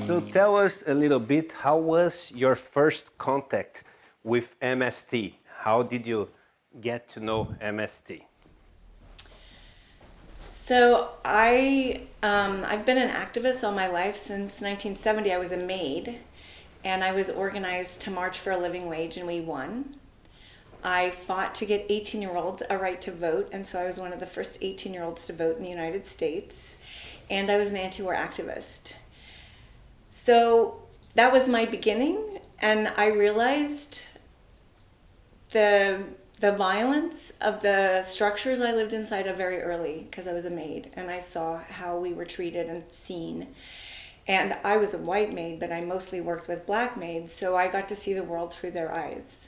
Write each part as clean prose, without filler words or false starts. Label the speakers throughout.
Speaker 1: So tell us a little bit, how was your first contact with MST? How did you get to know MST?
Speaker 2: So I've been an activist all my life. Since 1970. I was a maid, and I was organized to march for a living wage, and we won. I fought to get 18-year-olds a right to vote, and so I was one of the first 18-year-olds to vote in the United States. And I was an anti-war activist. So that was my beginning, and I realized the violence of the structures I lived inside of very early, because I was a maid, and I saw how we were treated and seen. And I was a white maid, but I mostly worked with black maids, so I got to see the world through their eyes.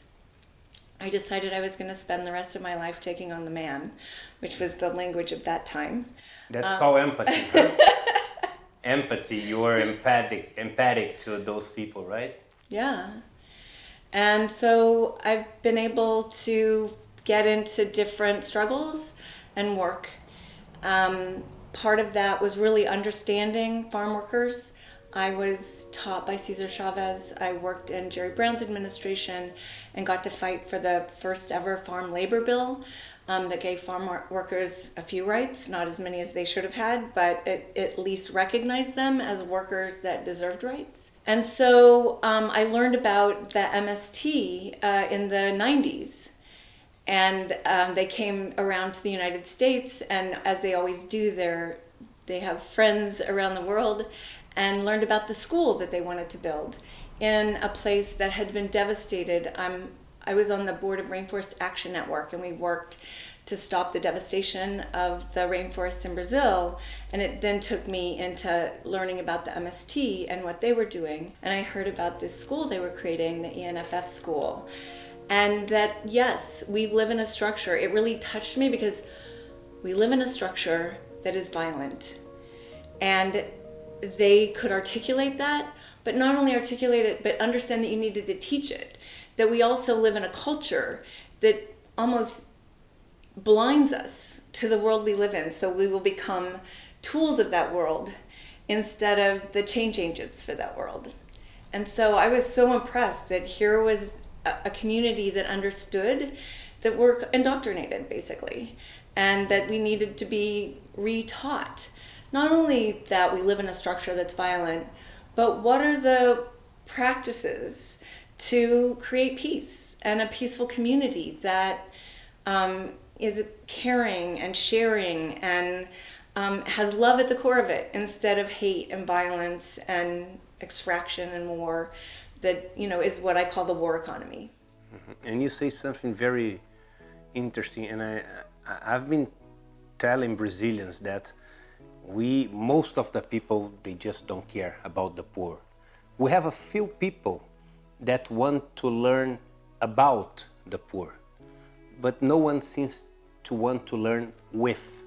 Speaker 2: I decided I was going to spend the rest of my life taking on the man, which was the language of that time.
Speaker 1: That's so empathy, huh? Empathy, you were empathic to those people, right?
Speaker 2: Yeah. And so I've been able to get into different struggles and work. Part of that was really understanding farm workers. I was taught by Cesar Chavez. I worked in Jerry Brown's administration and got to fight for the first ever farm labor bill that gave farm workers a few rights, not as many as they should have had, but it at least recognized them as workers that deserved rights. And so I learned about the MST in the 90s. And they came around to the United States, and as they always do, they have friends around the world, and learned about the school that they wanted to build in a place that had been devastated. I was on the board of Rainforest Action Network, and we worked to stop the devastation of the rainforests in Brazil. And it then took me into learning about the MST and what they were doing. And I heard about this school they were creating, the ENFF school. And that, yes, we live in a structure. It really touched me because we live in a structure that is violent. And they could articulate that, but not only articulate it, but understand that you needed to teach it. That we also live in a culture that almost blinds us to the world we live in. So we will become tools of that world instead of the change agents for that world. And so I was so impressed that here was a community that understood that we're indoctrinated, basically, and that we needed to be retaught. Not only that we live in a structure that's violent, but what are the practices to create peace and a peaceful community that is caring and sharing and has love at the core of it, instead of hate and violence and extraction and war, that, you know, is what I call the war economy.
Speaker 1: Mm-hmm. And you say something very interesting, and I've been telling Brazilians that most of the people, they just don't care about the poor. We have a few people that want to learn about the poor, but no one seems to want to learn with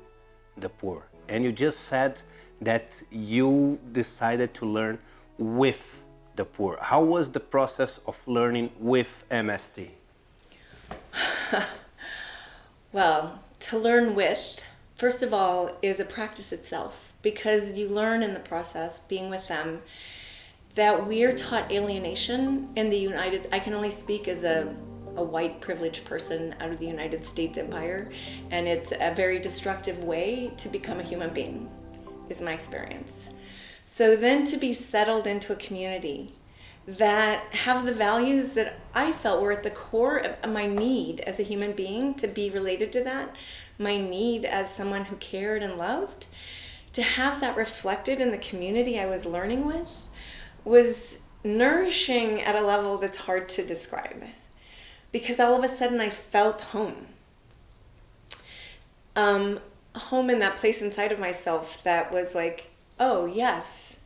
Speaker 1: the poor. And you just said that you decided to learn with the poor. How was the process of learning with MST?
Speaker 2: Well, to learn with, first of all, is a practice itself, because you learn in the process, being with them, that we are taught alienation in the I can only speak as a white privileged person out of the United States Empire, and it's a very destructive way to become a human being, is my experience. So then to be settled into a community that have the values that I felt were at the core of my need as a human being to be related to that, my need as someone who cared and loved, to have that reflected in the community I was learning with was nourishing at a level that's hard to describe. Because all of a sudden I felt home. Home in that place inside of myself that was like, oh yes,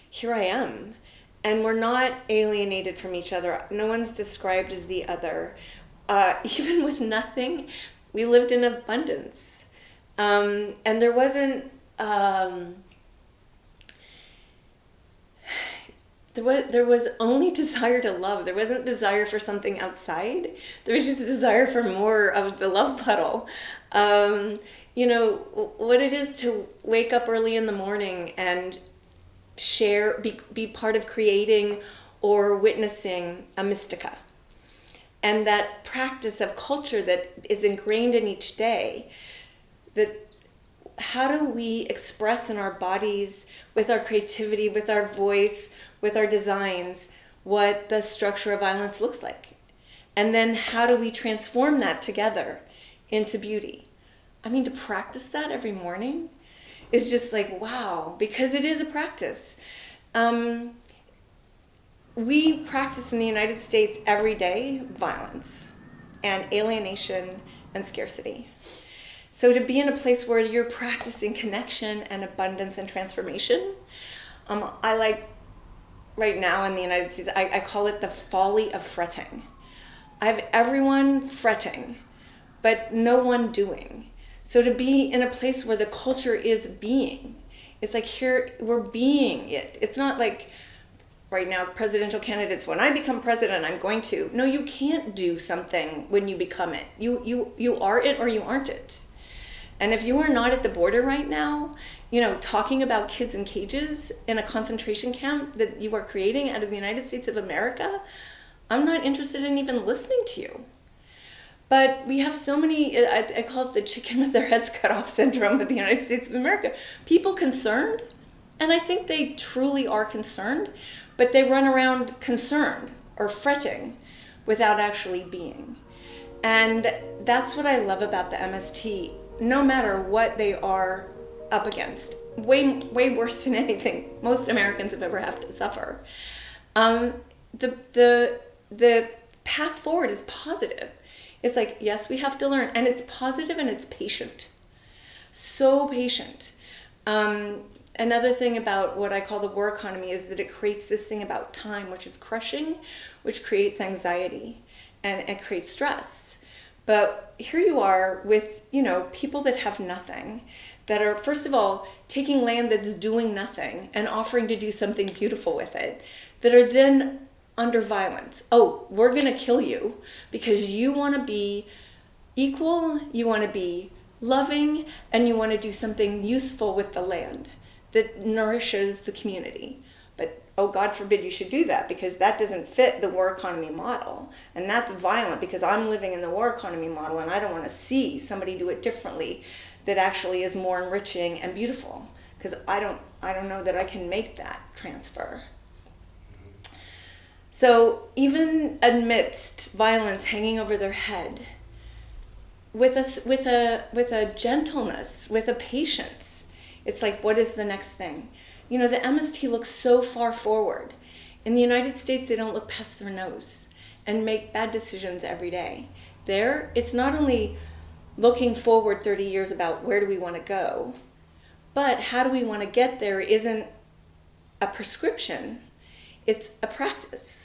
Speaker 2: here I am. And we're not alienated from each other. No one's described as the other. Even with nothing, we lived in abundance. And there wasn't, there was only desire to love. There wasn't desire for something outside. There was just a desire for more of the love puddle. You know, what it is to wake up early in the morning and share, be part of creating or witnessing a mystica. And that practice of culture that is ingrained in each day, that how do we express in our bodies, with our creativity, with our voice, with our designs, what the structure of violence looks like? And then how do we transform that together into beauty? I mean, to practice that every morning is just like, wow, because it is a practice. We practice in the United States every day violence and alienation and scarcity. So to be in a place where you're practicing connection and abundance and transformation, I like right now in the United States, I call it the folly of fretting. I have everyone fretting, but no one doing. So to be in a place where the culture is being, it's like here we're being it. It's not like right now presidential candidates, when I become president, I'm going to. No, you can't do something when you become it. You are it or you aren't it. And if you are not at the border right now, you know, talking about kids in cages in a concentration camp that you are creating out of the United States of America, I'm not interested in even listening to you. But we have so many, I call it the chicken with their heads cut off syndrome of the United States of America. People concerned, and I think they truly are concerned, but they run around concerned or fretting without actually being. And that's what I love about the MST, no matter what they are up against. Way worse than anything most Americans have ever had to suffer. The path forward is positive. It's like, yes, we have to learn, and it's positive and it's patient. So patient. Another thing about what I call the war economy is that it creates this thing about time, which is crushing, which creates anxiety and it creates stress. But here you are with, you know, people that have nothing, that are, first of all, taking land that's doing nothing and offering to do something beautiful with it, that are then under violence. Oh, we're going to kill you because you want to be equal, you want to be loving, and you want to do something useful with the land that nourishes the community. But oh, God forbid you should do that, because that doesn't fit the war economy model. And that's violent because I'm living in the war economy model and I don't want to see somebody do it differently that actually is more enriching and beautiful, because I don't know that I can make that transfer. So even amidst violence hanging over their head, with a gentleness, with a patience, it's like, what is the next thing? You know, the MST looks so far forward. In the United States, they don't look past their nose and make bad decisions every day. There, it's not only looking forward 30 years about where do we want to go, but how do we want to get there isn't a prescription, it's a practice.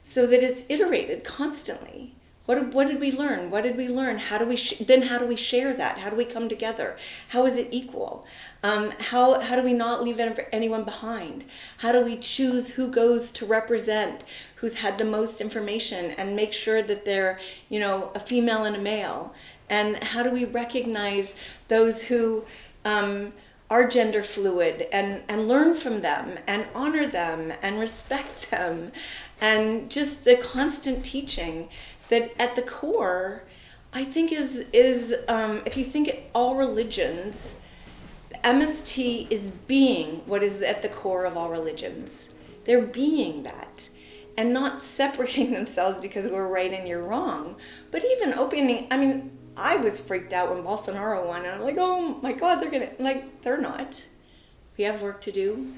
Speaker 2: So that it's iterated constantly. What did we learn? What did we learn? How do we how do we share that? How do we come together? How is it equal? How do we not leave anyone behind? How do we choose who goes to represent who's had the most information and make sure that they're, you know, a female and a male? And how do we recognize those who are gender fluid and learn from them and honor them and respect them, and just the constant teaching that at the core, I think is if you think at all religions, MST is being what is at the core of all religions. They're being that and not separating themselves because we're right and you're wrong, but even opening, I mean, I was freaked out when Bolsonaro won, and I'm like, oh my God, they're not. We have work to do.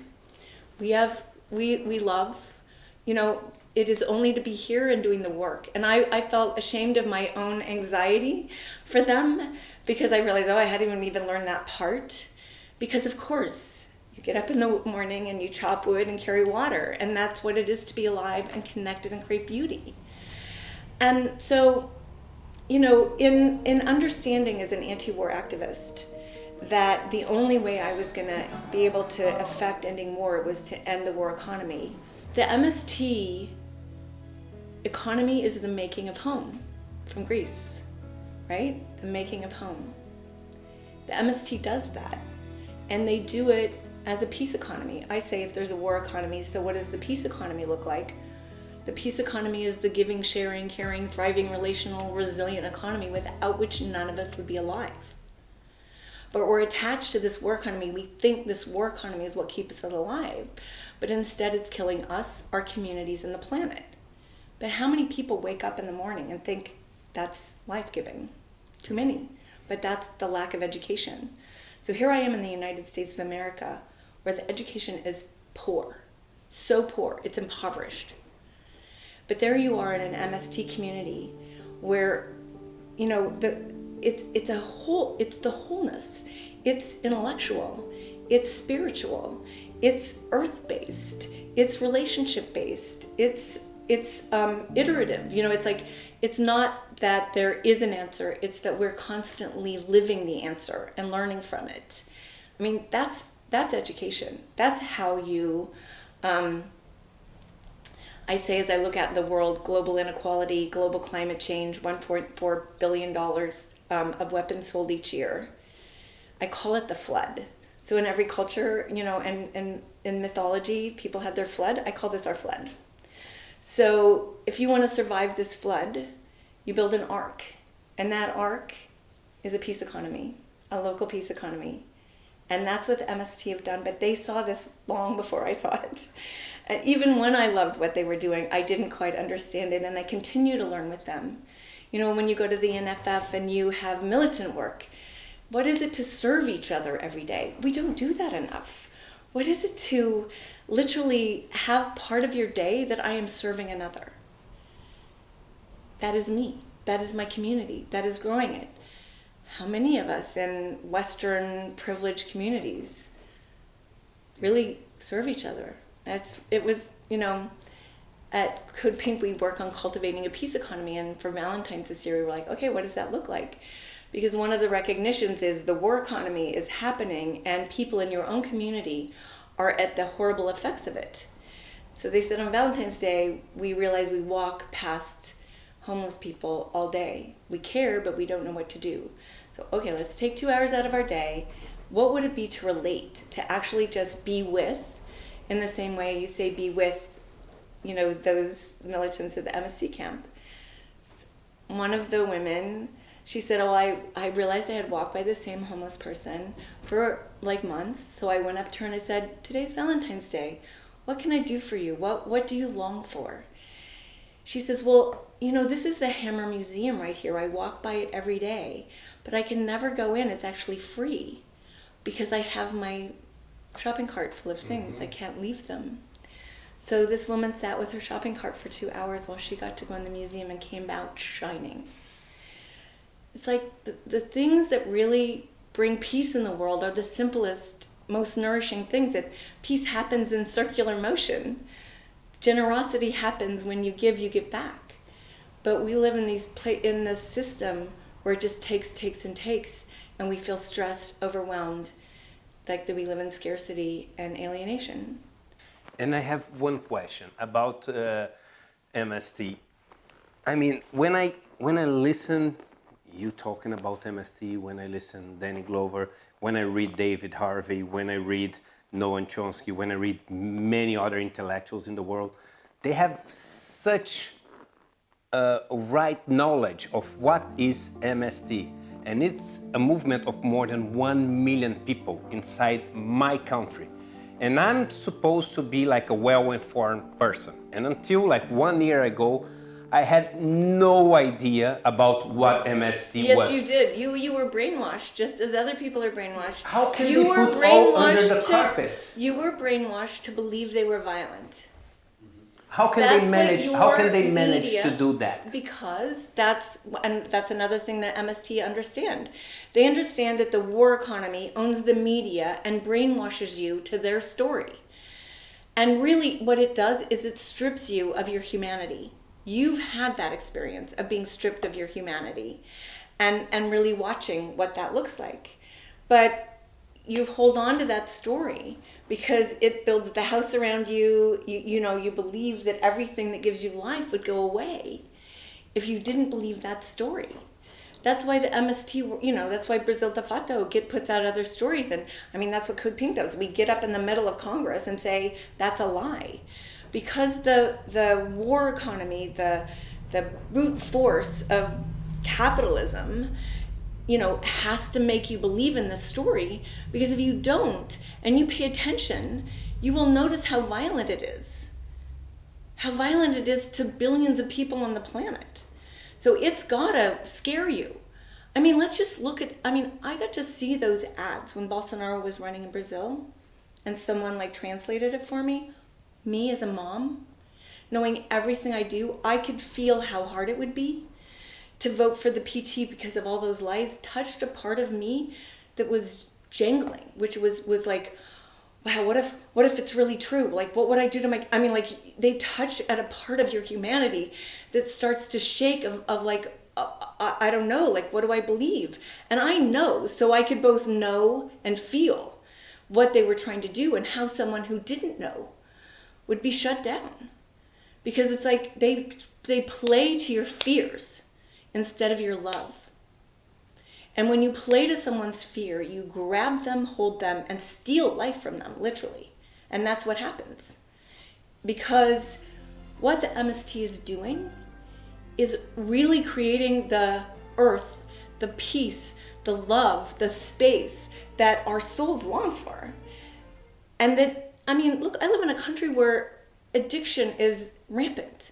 Speaker 2: We love, you know, it is only to be here and doing the work. And I felt ashamed of my own anxiety for them because I realized, oh, I hadn't even learned that part. Because of course, you get up in the morning and you chop wood and carry water, and that's what it is to be alive and connected and create beauty. And so, you know, in understanding as an anti-war activist that the only way I was going to be able to affect ending war was to end the war economy The MST economy is the making of home from Greece, right? The making of home. The MST does that, and they do it as a peace economy. I say if there's a war economy, so what does the peace economy look like? The peace economy is the giving, sharing, caring, thriving, relational, resilient economy without which none of us would be alive. But we're attached to this war economy. We think this war economy is what keeps us alive, but instead it's killing us, our communities, and the planet. But how many people wake up in the morning and think that's life-giving? Too many. But that's the lack of education. So here I am in the United States of America, where the education is poor, so poor, it's impoverished. But there you are in an MST community where, you know, it's the wholeness. It's intellectual, it's spiritual, it's earth-based, it's relationship-based, it's iterative. You know, it's like, it's not that there is an answer, it's that we're constantly living the answer and learning from it. I mean, that's education. That's how you, I say as I look at the world, global inequality, global climate change, $1.4 billion of weapons sold each year. I call it the flood. So in every culture, you know, and in mythology, people had their flood. I call this our flood. So if you want to survive this flood, you build an ark. And that ark is a peace economy, a local peace economy. And that's what the MST have done, but they saw this long before I saw it. And even when I loved what they were doing, I didn't quite understand it, and I continue to learn with them. You know, when you go to the NFF and you have militant work, what is it to serve each other every day? We don't do that enough. What is it to literally have part of your day that I am serving another? That is me. That is my community. That is growing it. How many of us in Western privileged communities really serve each other? It was, you know, at Code Pink we work on cultivating a peace economy, and for Valentine's this year we were like, okay, what does that look like? Because one of the recognitions is the war economy is happening and people in your own community are at the horrible effects of it. So they said on Valentine's Day, we realize we walk past homeless people all day. We care, but we don't know what to do. So, okay, let's take 2 hours out of our day. What would it be to relate, to actually just be with, in the same way you say be with, you know, those militants at the MSC camp? One of the women, she said, oh, I realized I had walked by the same homeless person for like months. So I went up to her and I said, today's Valentine's Day. What can I do for you? What do you long for? She says, well, you know, this is the Hammer Museum right here. I walk by it every day, but I can never go in. It's actually free because I have my shopping cart full of things. Mm-hmm. I can't leave them. So this woman sat with her shopping cart for 2 hours while she got to go in the museum and came out shining. It's like the things that really bring peace in the world are the simplest, most nourishing things. That peace happens in circular motion. Generosity happens when you give back. But we live in in this system where it just takes, and we feel stressed, overwhelmed, like that we live in scarcity and alienation.
Speaker 1: And I have one question about MST. I mean, when I listen you talking about MST, when I listen Danny Glover, when I read David Harvey, when I read Noam Chomsky, when I read many other intellectuals in the world, they have such right knowledge of what is MST. And it's a movement of more than 1 million people inside my country. And I'm supposed to be like a well-informed person. And until like 1 year ago, I had no idea about what MST was.
Speaker 2: Yes, you did. You were brainwashed, just as other people are brainwashed.
Speaker 1: How can you they put all under the carpet?
Speaker 2: You were brainwashed to believe they were violent.
Speaker 1: How can they manage to do that?
Speaker 2: Because that's another thing that MST understand. They understand that the war economy owns the media and brainwashes you to their story. And really what it does is it strips you of your humanity. You've had that experience of being stripped of your humanity and really watching what that looks like. But you hold on to that story because it builds the house around you. You know, you believe that everything that gives you life would go away if you didn't believe that story. That's why the MST, you know, that's why Brasil de Fato puts out other stories. And I mean, that's what Code Pink does. We get up in the middle of Congress and say, that's a lie. Because the war economy, the brute force of capitalism, you know, has to make you believe in this story. Because if you don't, and you pay attention, you will notice how violent it is. How violent it is to billions of people on the planet. So it's gotta scare you. I mean, let's just look at, I mean, I got to see those ads when Bolsonaro was running in Brazil and someone like translated it for me. Me as a mom, knowing everything I do, I could feel how hard it would be to vote for the PT because of all those lies. Touched a part of me that was jangling, which was like, wow, what if it's really true? Like, what would I do to my, I mean, like, they touch at a part of your humanity that starts to shake of like, I don't know, like, what do I believe? And I know, so I could both know and feel what they were trying to do and how someone who didn't know would be shut down. Because it's like they play to your fears instead of your love. And when you play to someone's fear, you grab them, hold them, and steal life from them, literally. And that's what happens. Because what the MST is doing is really creating the earth, the peace, the love, the space that our souls long for. And that, I mean, look, I live in a country where addiction is rampant.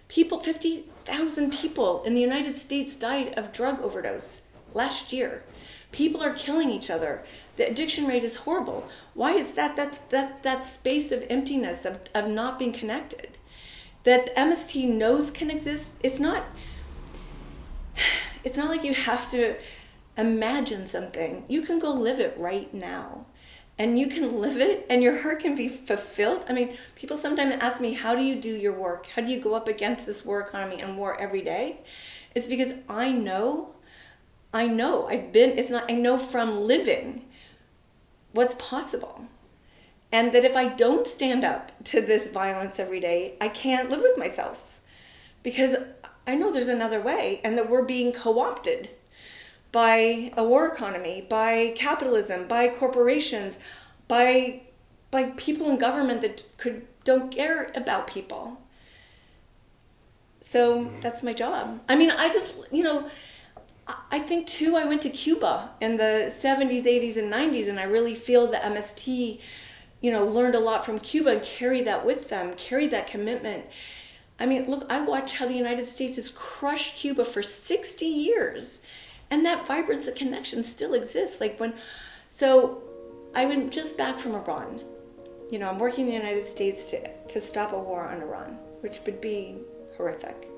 Speaker 2: 50,000 people in the United States died of drug overdose last year. People are killing each other. The addiction rate is horrible. Why is that? That's that space of emptiness, of not being connected, that MST knows can exist. It's not like you have to imagine something. You can go live it right now. And you can live it and your heart can be fulfilled. I mean, people sometimes ask me, how do you do your work? How do you go up against this war economy and war every day? It's because I know I know from living what's possible. And that if I don't stand up to this violence every day, I can't live with myself. Because I know there's another way and that we're being co-opted by a war economy, by capitalism, by corporations, by people in government that don't care about people. So that's my job. I mean, I just, you know, I think too, I went to Cuba in the 70s, 80s, and 90s, and I really feel the MST, you know, learned a lot from Cuba and carried that with them, carried that commitment. I mean, look, I watched how the United States has crushed Cuba for 60 years, and that vibrance of connection still exists. So I went just back from Iran. You know, I'm working in the United States to stop a war on Iran, which would be horrific.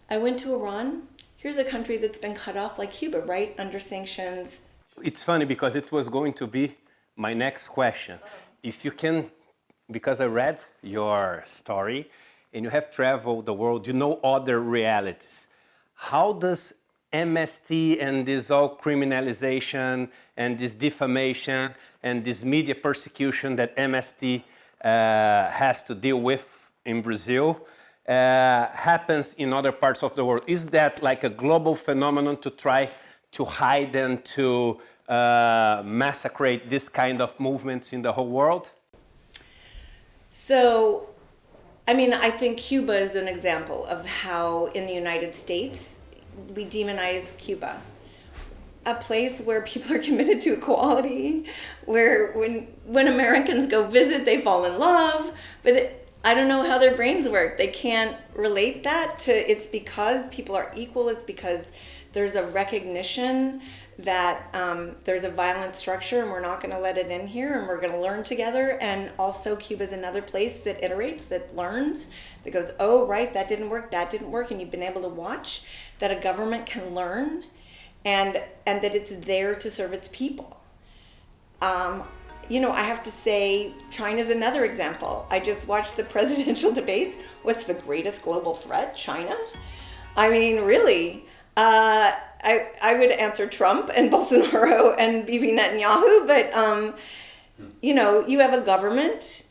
Speaker 2: I went to Iran. Here's a country that's been cut off like Cuba, right? Under sanctions.
Speaker 1: It's funny because it was going to be my next question. If you can, because I read your story and you have traveled the world, you know other realities. How does MST and this all criminalization and this defamation and this media persecution that MST has to deal with in Brazil happens in other parts of the world? Is that like a global phenomenon to try to hide and to massacre this kind of movements in the whole world?
Speaker 2: So, I mean, I think Cuba is an example of how in the United States we demonize Cuba. A place where people are committed to equality, where when Americans go visit, they fall in love, but I don't know how their brains work. They can't relate that to, it's because people are equal. It's because there's a recognition that there's a violent structure and we're not going to let it in here and we're going to learn together. And also Cuba's another place that iterates, that learns, that goes, oh, right, that didn't work. And you've been able to watch that a government can learn and that it's there to serve its people. You know, I have to say, China's another example. I just watched the presidential debates. What's the greatest global threat? China? I mean, really. I would answer Trump and Bolsonaro and Bibi Netanyahu, but you have a government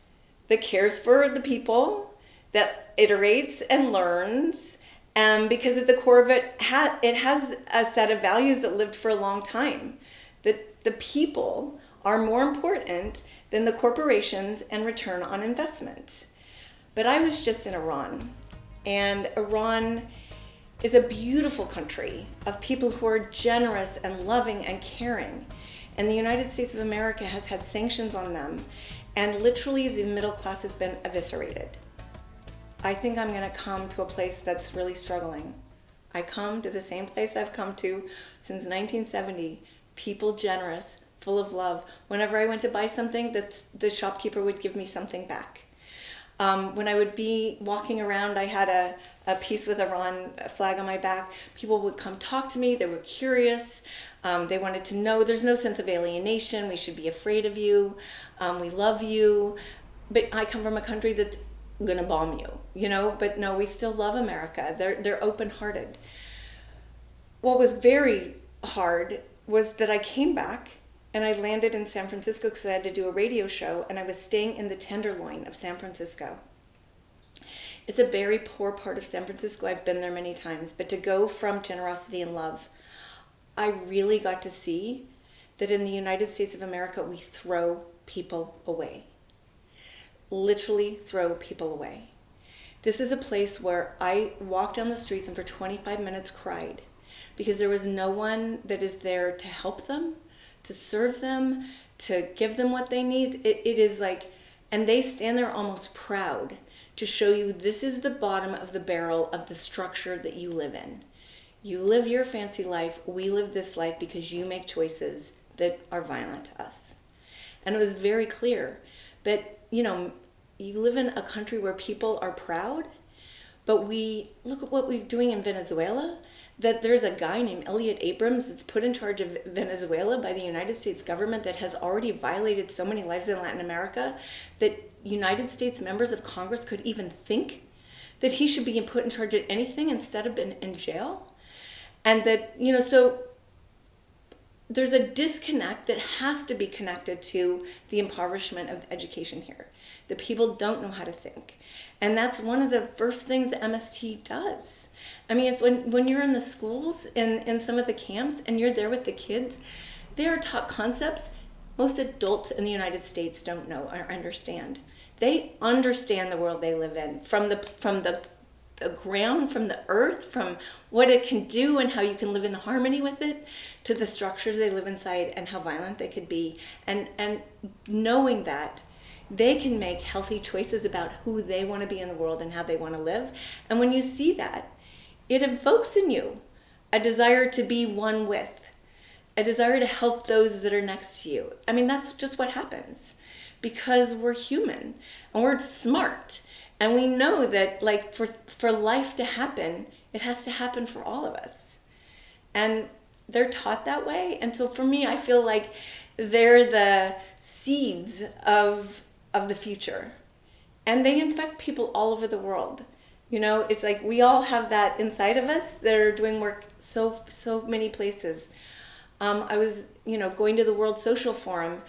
Speaker 2: that cares for the people, that iterates and learns, because at the core of it, it has a set of values that lived for a long time. That the people are more important than the corporations and return on investment. But I was just in Iran, and Iran is a beautiful country of people who are generous and loving and caring. And the United States of America has had sanctions on them, and literally the middle class has been eviscerated. I think I'm gonna come to a place that's really struggling. I come to the same place I've come to since 1970, people generous, full of love. Whenever I went to buy something, the shopkeeper would give me something back. When I would be walking around, I had a piece with Iran flag on my back. People would come talk to me. They were curious. They wanted to know. There's no sense of alienation. We should be afraid of you. We love you. But I come from a country that's gonna bomb you, But no, we still love America. They're open-hearted. What was very hard was that I came back and I landed in San Francisco because I had to do a radio show, and I was staying in the Tenderloin of San Francisco. It's a very poor part of San Francisco. I've been there many times, but to go from generosity and love, I really got to see that in the United States of America, we throw people away. Literally throw people away. This is a place where I walked down the streets and for 25 minutes cried because there was no one that is there to help them, to serve them, to give them what they need. It is like, and they stand there almost proud to show you this is the bottom of the barrel of the structure that you live in. You live your fancy life, we live this life because you make choices that are violent to us. And it was very clear. But, you live in a country where people are proud, but we look at what we're doing in Venezuela, that there's a guy named Elliot Abrams that's put in charge of Venezuela by the United States government that has already violated so many lives in Latin America that United States members of Congress could even think that he should be put in charge of anything instead of being in jail. And that, so there's a disconnect that has to be connected to the impoverishment of education here. The people don't know how to think. And that's one of the first things the MST does. I mean, it's when you're in the schools, in some of the camps, and you're there with the kids, they are taught concepts most adults in the United States don't know or understand. They understand the world they live in, from the ground, from the earth, from what it can do and how you can live in harmony with it, to the structures they live inside and how violent they could be. And knowing that, they can make healthy choices about who they want to be in the world and how they want to live. And when you see that, it evokes in you a desire to be one with, a desire to help those that are next to you. I mean, that's just what happens because we're human and we're smart. And we know that, like, for life to happen, it has to happen for all of us. And they're taught that way. And so for me, I feel like they're the seeds of the future. And they infect people all over the world. It's like we all have that inside of us that are doing work so many places. I was, going to the World Social Forum,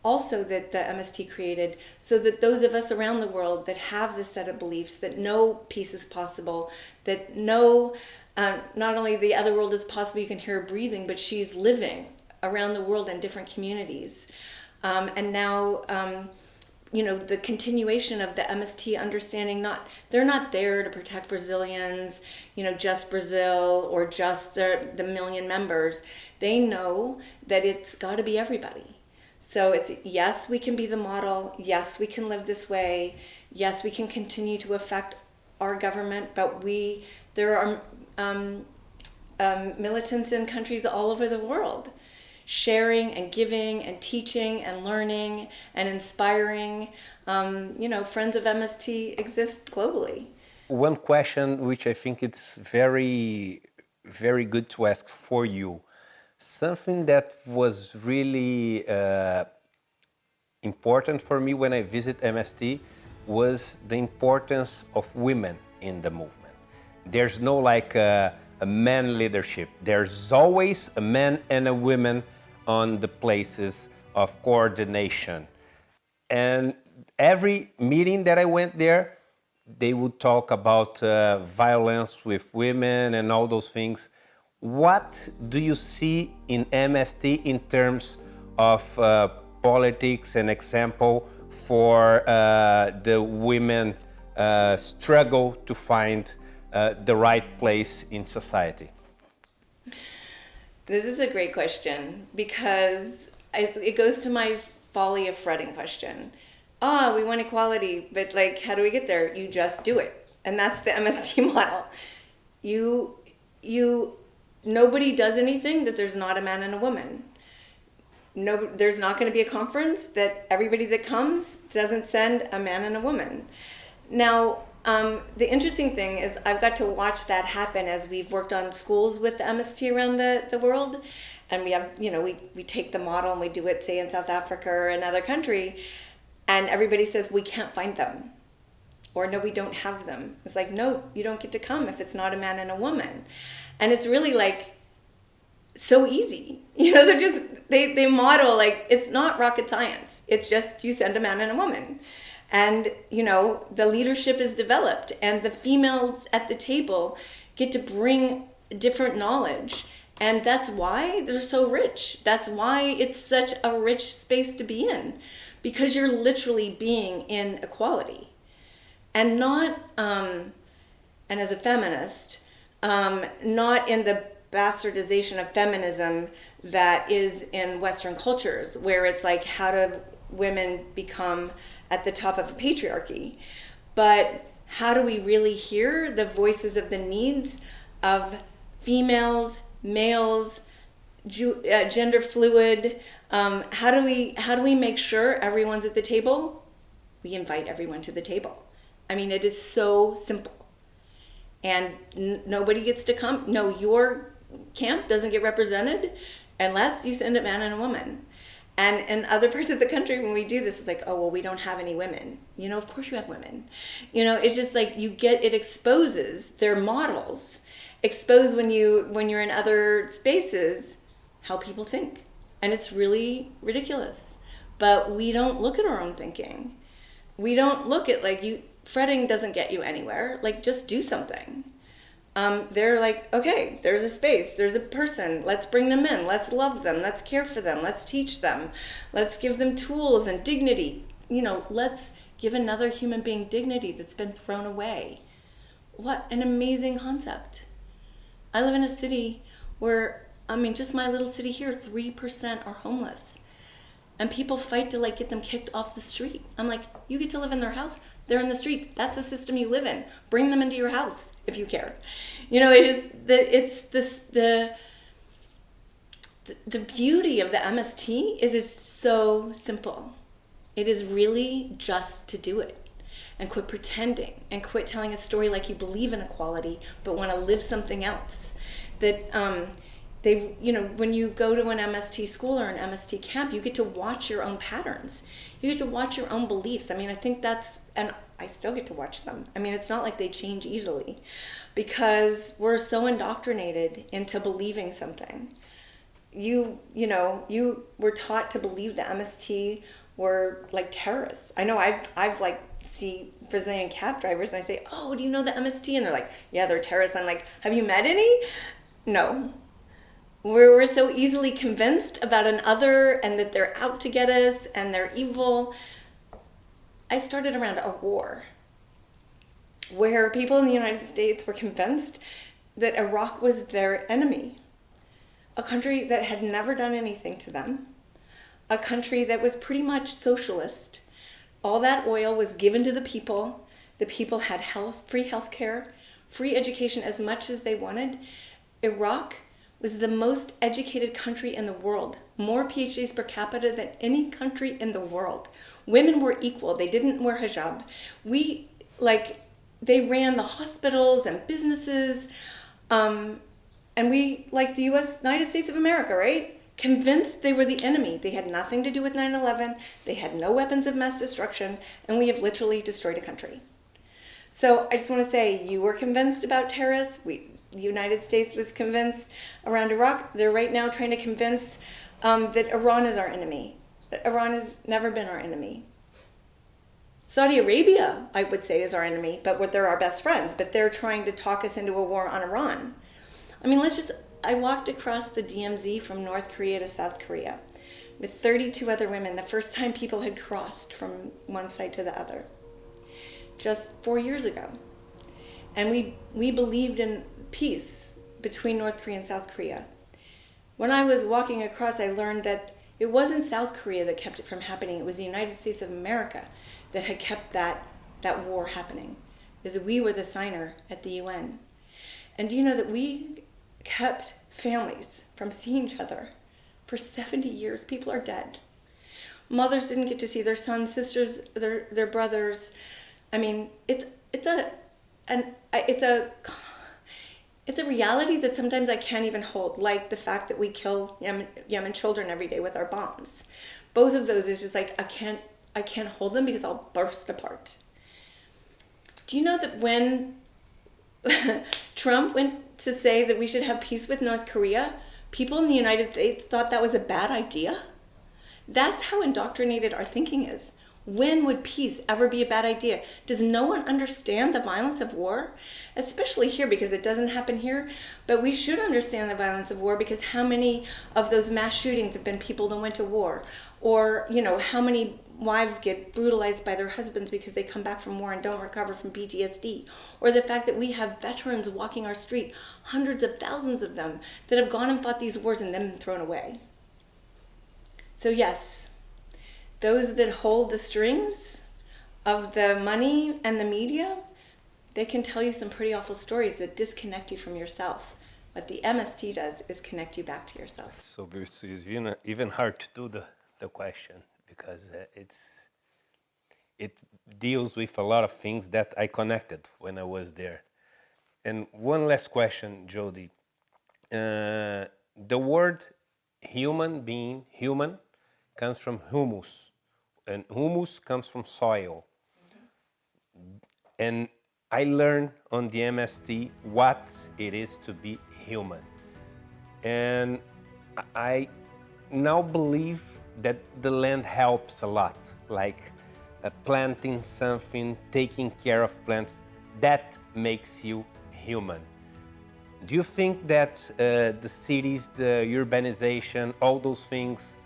Speaker 2: also that the MST created, so that those of us around the world that have this set of beliefs, that know peace is possible, that know not only the other world is possible, you can hear her breathing, but she's living around the world in different communities. And now, the continuation of the MST understanding, they're not there to protect Brazilians, just Brazil or just the million members. They know that it's got to be everybody. So it's, yes, we can be the model. Yes, we can live this way. Yes, we can continue to affect our government, but there are militants in countries all over the world, sharing and giving and teaching and learning and inspiring. Friends of MST exist globally.
Speaker 1: One question which I think it's very, very good to ask for you, something that was really important for me when I visit MST was the importance of women in the movement. There's no a man leadership. There's always a man and a woman on the places of coordination. And every meeting that I went there, they would talk about violence with women and all those things. What do you see in MST in terms of politics and example for the women struggle to find the right place in society?
Speaker 2: This is a great question because it goes to my folly of fretting question. We want equality, but like, how do we get there? You just do it. And that's the MST model. Nobody does anything that there's not a man and a woman. No, there's not going to be a conference that everybody that comes doesn't send a man and a woman. Now, the interesting thing is I've got to watch that happen as we've worked on schools with the MST around the world. And we have, we take the model and we do it, say, in South Africa or another country. And everybody says, we can't find them. Or no, we don't have them. It's like, no, you don't get to come if it's not a man and a woman. And it's really like so easy. They're just, they model like, it's not rocket science. It's just you send a man and a woman. And, the leadership is developed and the females at the table get to bring different knowledge. And that's why they're so rich. That's why it's such a rich space to be in, because you're literally being in equality. And not, and as a feminist, not in the bastardization of feminism that is in Western cultures, where it's like, how do women become at the top of a patriarchy? But how do we really hear the voices of the needs of females, males, gender fluid? How do we make sure everyone's at the table? We invite everyone to the table. I mean, it is so simple. And nobody gets to come. No, your camp doesn't get represented unless you send a man and a woman. And in other parts of the country, when we do this, it's like, oh, well, we don't have any women. Of course you have women. It's just like it exposes their models, expose when you're in other spaces how people think. And it's really ridiculous. But we don't look at our own thinking. We don't look at fretting doesn't get you anywhere. Like, just do something. They're like, okay, there's a space, there's a person, let's bring them in, let's love them, let's care for them, let's teach them, let's give them tools and dignity. Let's give another human being dignity that's been thrown away. What an amazing concept. I live in a city where, just my little city here, 3% are homeless. And people fight to get them kicked off the street. I'm like, you get to live in their house. They're in the street. That's the system you live in. Bring them into your house if you care. The beauty of the MST is it's so simple. It is really just to do it and quit pretending and quit telling a story like you believe in equality but want to live something else. That when you go to an MST school or an MST camp, you get to watch your own patterns. You get to watch your own beliefs. I think and I still get to watch them. It's not like they change easily because we're so indoctrinated into believing something. You were taught to believe the MST were like terrorists. I know I've see Brazilian cab drivers and I say, oh, do you know the MST? And they're like, yeah, they're terrorists. I'm like, have you met any? No. We're so easily convinced about an other and that they're out to get us and they're evil. I started around a war where people in the United States were convinced that Iraq was their enemy, a country that had never done anything to them, a country that was pretty much socialist. All that oil was given to the people. The people had free health care, free education as much as they wanted. Iraq was the most educated country in the world, more PhDs per capita than any country in the world. Women were equal. They didn't wear hijab. They ran the hospitals and businesses. And we, like the United States of America, right? Convinced they were the enemy. They had nothing to do with 9/11. They had no weapons of mass destruction. And we have literally destroyed a country. So I just want to say, you were convinced about terrorists. The United States was convinced around Iraq. They're right now trying to convince that Iran is our enemy. Iran has never been our enemy. Saudi Arabia, I would say, is our enemy, but they're our best friends. But they're trying to talk us into a war on Iran. I mean, I walked across the DMZ from North Korea to South Korea with 32 other women, the first time people had crossed from one side to the other, just 4 years ago. And we believed in peace between North Korea and South Korea. When I was walking across, I learned that it wasn't South Korea that kept it from happening. It was the United States of America that had kept that war happening, because we were the signer at the UN. And do you know that we kept families from seeing each other for 70 years? People are dead. Mothers didn't get to see their sons, sisters, their brothers. I mean, it's a reality that sometimes I can't even hold, like the fact that we kill Yemen children every day with our bombs. Both of those is just like, I can't hold them because I'll burst apart. Do you know that when Trump went to say that we should have peace with North Korea, people in the United States thought that was a bad idea? That's how indoctrinated our thinking is. When would peace ever be a bad idea? Does no one understand the violence of war? Especially here, because it doesn't happen here. But we should understand the violence of war, because how many of those mass shootings have been people that went to war? Or, how many wives get brutalized by their husbands because they come back from war and don't recover from PTSD? Or the fact that we have veterans walking our street, hundreds of thousands of them, that have gone and fought these wars and then been thrown away. So yes, those that hold the strings of the money and the media, they can tell you some pretty awful stories that disconnect you from yourself. What the MST does is connect you back to yourself.
Speaker 1: So it's even hard to do the question, because it deals with a lot of things that I connected when I was there. And one last question, Jodie. The word human comes from humus, and humus comes from soil. And I learned on the MST what it is to be human. And I now believe that the land helps a lot, like planting something, taking care of plants, that makes you human. Do you think that the cities, the urbanization, all those things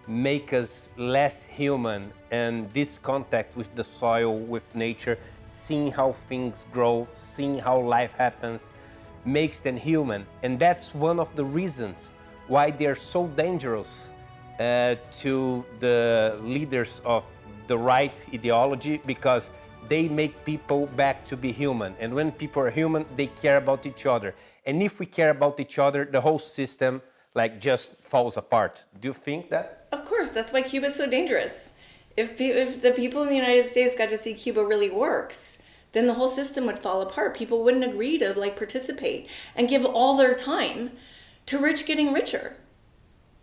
Speaker 1: make us less human, and this contact with the soil, with nature, seeing how things grow, seeing how life happens, makes them human? And that's one of the reasons why they're so dangerous to the leaders of the right ideology, because they make people back to be human. And when people are human, they care about each other. And if we care about each other, the whole system just falls apart. Do you think that?
Speaker 2: Of course, that's why Cuba's so dangerous. If the people in the United States got to see Cuba really works, then the whole system would fall apart. People wouldn't agree to participate and give all their time to rich getting richer.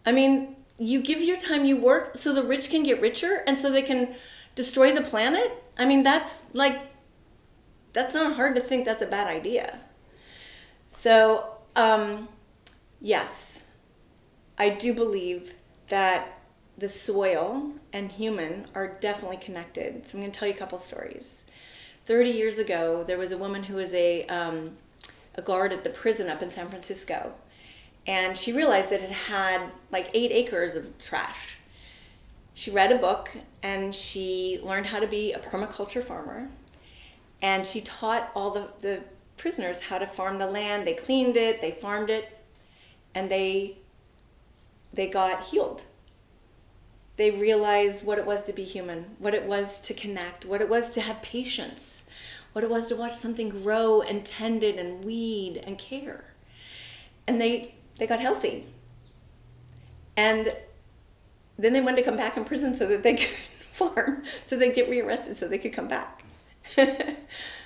Speaker 2: I mean, you give your time, you work so the rich can get richer and so they can destroy the planet. I mean, that's not hard to think that's a bad idea. So, yes, I do believe that the soil and human are definitely connected. So I'm going to tell you a couple stories. 30 years ago, there was a woman who was a guard at the prison up in San Francisco. And she realized that it had 8 acres of trash. She read a book and she learned how to be a permaculture farmer. And she taught all the prisoners how to farm the land. They cleaned it, they farmed it, and they got healed. They realized what it was to be human, what it was to connect, what it was to have patience, what it was to watch something grow and tend it and weed and care. And they got healthy. And then they wanted to come back in prison so that they could farm, so they'd get rearrested so they could come back.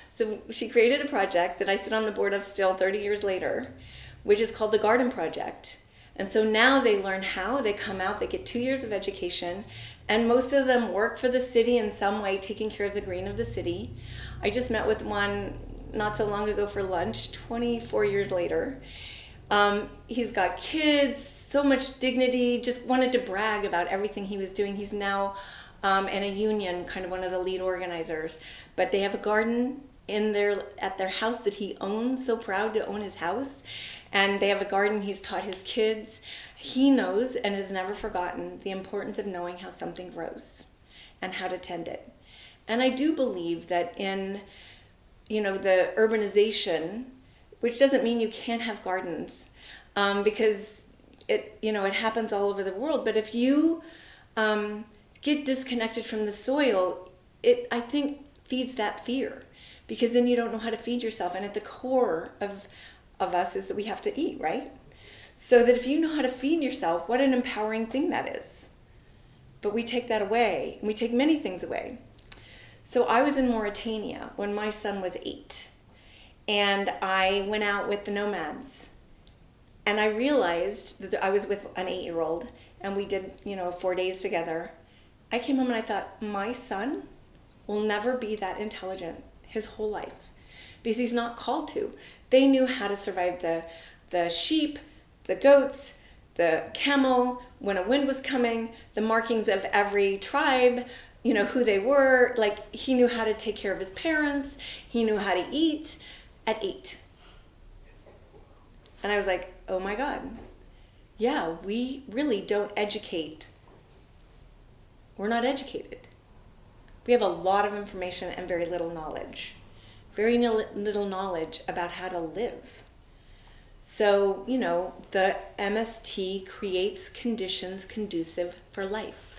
Speaker 2: So she created a project that I sit on the board of still 30 years later, which is called the Garden Project. And so now they learn how, they come out, they get 2 years of education, and most of them work for the city in some way, taking care of the green of the city. I just met with one not so long ago for lunch, 24 years later. He's got kids, so much dignity, just wanted to brag about everything he was doing. He's now in a union, kind of one of the lead organizers. But they have a garden at their house that he owns, so proud to own his house. And they have a garden he's taught his kids. He knows and has never forgotten the importance of knowing how something grows and how to tend it. And I do believe that in, the urbanization, which doesn't mean you can't have gardens, because it happens all over the world. But if you get disconnected from the soil, it, I think, feeds that fear, because then you don't know how to feed yourself. And at the core of us is that we have to eat, right? So that if you know how to feed yourself, what an empowering thing that is. But we take that away. We take many things away. So I was in Mauritania when my son was 8. And I went out with the nomads. And I realized that I was with an 8-year-old, and we did, 4 days together. I came home and I thought, my son will never be that intelligent his whole life, because he's not called to. They knew how to survive the sheep, the goats, the camel, when a wind was coming, the markings of every tribe, who they were. Like, he knew how to take care of his parents. He knew how to eat at 8. And I was like, oh my God. Yeah, we really don't educate. We're not educated. We have a lot of information and very little knowledge. Very little knowledge about how to live. So, the MST creates conditions conducive for life.